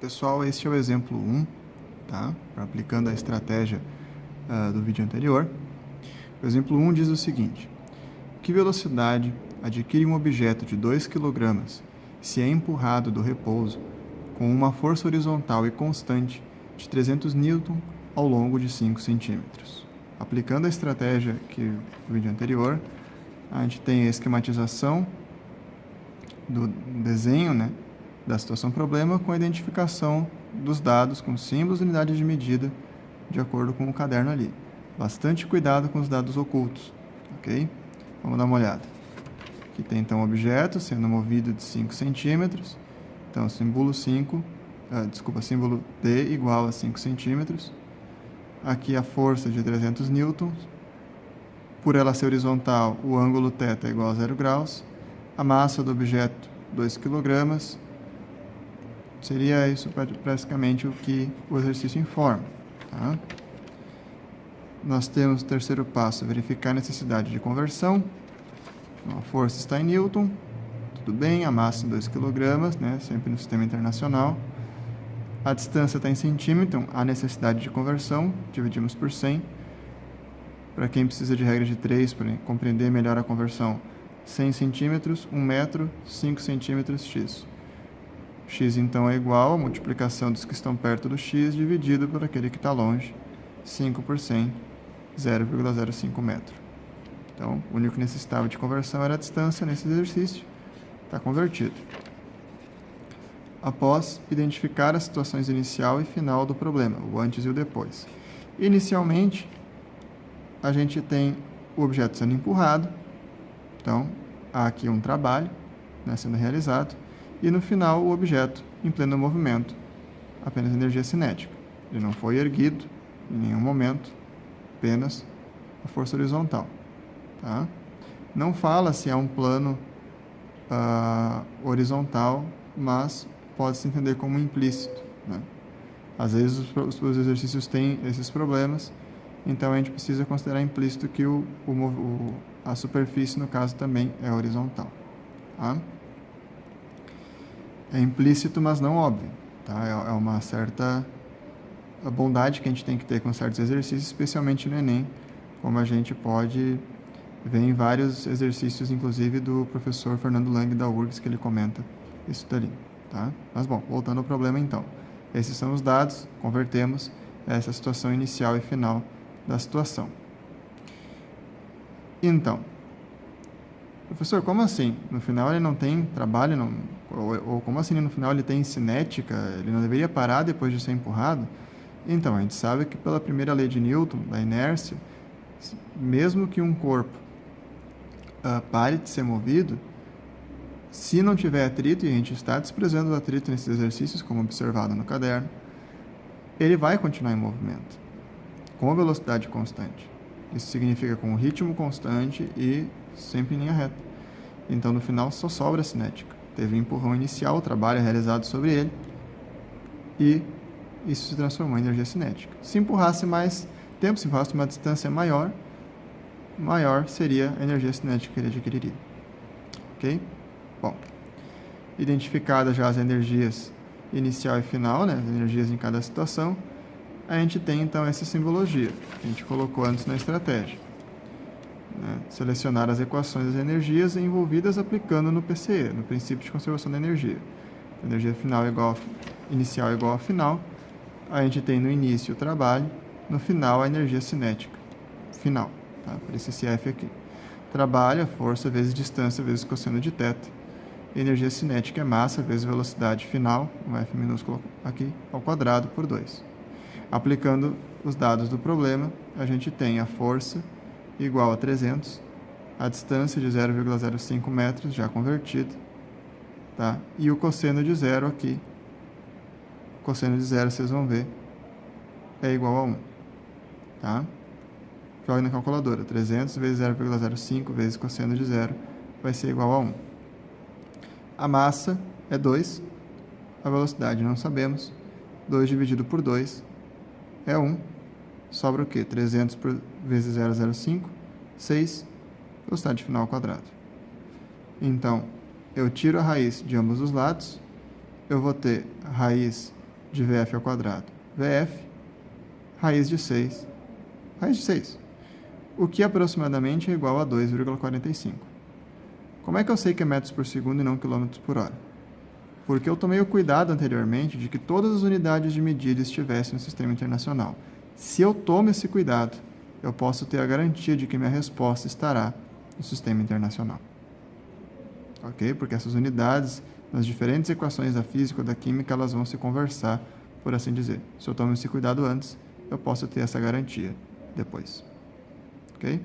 Pessoal, este é o exemplo 1, tá? Aplicando a estratégia do vídeo anterior. O exemplo 1 diz o seguinte: que velocidade adquire um objeto de 2 kg se é empurrado do repouso com uma força horizontal e constante de 300 N ao longo de 5 cm? Aplicando a estratégia do vídeo anterior, a gente tem a esquematização do desenho, né, da situação problema com a identificação dos dados com símbolos e unidades de medida de acordo com o caderno ali. Bastante cuidado com os dados ocultos, ok? Vamos dar uma olhada. Aqui tem então o objeto sendo movido de 5 centímetros. Então, símbolo D igual a 5 centímetros. Aqui a força de 300 newtons. Por ela ser horizontal, o ângulo θ é igual a 0 graus. A massa do objeto, 2 kg. Seria isso praticamente o que o exercício informa. Tá? Nós temos o terceiro passo, verificar a necessidade de conversão. Então, a força está em newton, tudo bem, a massa em 2 kg, né, sempre no sistema internacional. A distância está em centímetro, então a necessidade de conversão, dividimos por 100. Para quem precisa de regra de 3, para compreender melhor a conversão, 100 centímetros, 1 metro, 5 centímetros, x. X, então, é igual a multiplicação dos que estão perto do x dividido por aquele que está longe, 5 por 100, 0,05 metro. Então, o único que necessitava de conversão era a distância nesse exercício. Está convertido. Após identificar as situações inicial e final do problema, o antes e o depois. Inicialmente, a gente tem o objeto sendo empurrado. Então, há aqui um trabalho, né, sendo realizado. E no final, o objeto em pleno movimento, apenas energia cinética. Ele não foi erguido em nenhum momento, apenas a força horizontal. Tá? Não fala se é um plano horizontal, mas pode-se entender como implícito. Né? Às vezes os exercícios têm esses problemas, então a gente precisa considerar implícito que a superfície, no caso, também é horizontal. Tá? É implícito, mas não óbvio. Tá? É uma certa bondade que a gente tem que ter com certos exercícios, especialmente no Enem, como a gente pode ver em vários exercícios, inclusive do professor Fernando Lang da URGS, que ele comenta isso dali. Tá? Mas, bom, voltando ao problema então. Esses são os dados, convertemos essa situação inicial e final da situação. Então, professor, como assim? No final ele não tem trabalho, ou como assim no final ele tem cinética? Ele não deveria parar depois de ser empurrado? Então, a gente sabe que pela primeira lei de Newton, da inércia, mesmo que um corpo pare de ser movido, se não tiver atrito, e a gente está desprezando o atrito nesses exercícios, como observado no caderno, ele vai continuar em movimento, com velocidade constante. Isso significa com ritmo constante e sempre em linha reta. Então, no final, só sobra a cinética. Teve um empurrão inicial, o trabalho é realizado sobre ele, e isso se transformou em energia cinética. Se empurrasse mais tempo, se empurrasse uma distância maior seria a energia cinética que ele adquiriria. Ok? Bom, identificadas já as energias inicial e final, né, as energias em cada situação, a gente tem então essa simbologia que a gente colocou antes na estratégia. Né, selecionar as equações das energias envolvidas aplicando no PCE, no princípio de conservação da energia. A energia inicial é igual a final, a gente tem no início o trabalho, no final a energia cinética final. Tá? Por esse F aqui. Trabalho, força vezes distância vezes cosseno de θ. Energia cinética é massa vezes velocidade final, um F minúsculo aqui, ao quadrado por 2. Aplicando os dados do problema, a gente tem a força igual a 300, a distância de 0,05 metros, já convertida, tá? E o cosseno de zero aqui, o cosseno de zero, vocês vão ver, é igual a 1. Tá? Joga na calculadora, 300 vezes 0,05 vezes cosseno de zero vai ser igual a 1. A massa é 2, a velocidade não sabemos, 2 dividido por 2 é 1, sobra o quê? 300 vezes 0,05, 6, velocidade final ao quadrado. Então, eu tiro a raiz de ambos os lados, eu vou ter a raiz de VF ao quadrado. VF, raiz de 6, raiz de 6, o que aproximadamente é igual a 2,45. Como é que eu sei que é metros por segundo e não quilômetros por hora? Porque eu tomei o cuidado anteriormente de que todas as unidades de medida estivessem no sistema internacional. Se eu tomo esse cuidado, eu posso ter a garantia de que minha resposta estará no sistema internacional. Ok? Porque essas unidades, nas diferentes equações da física ou da química, elas vão se conversar, por assim dizer. Se eu tomo esse cuidado antes, eu posso ter essa garantia depois. Ok?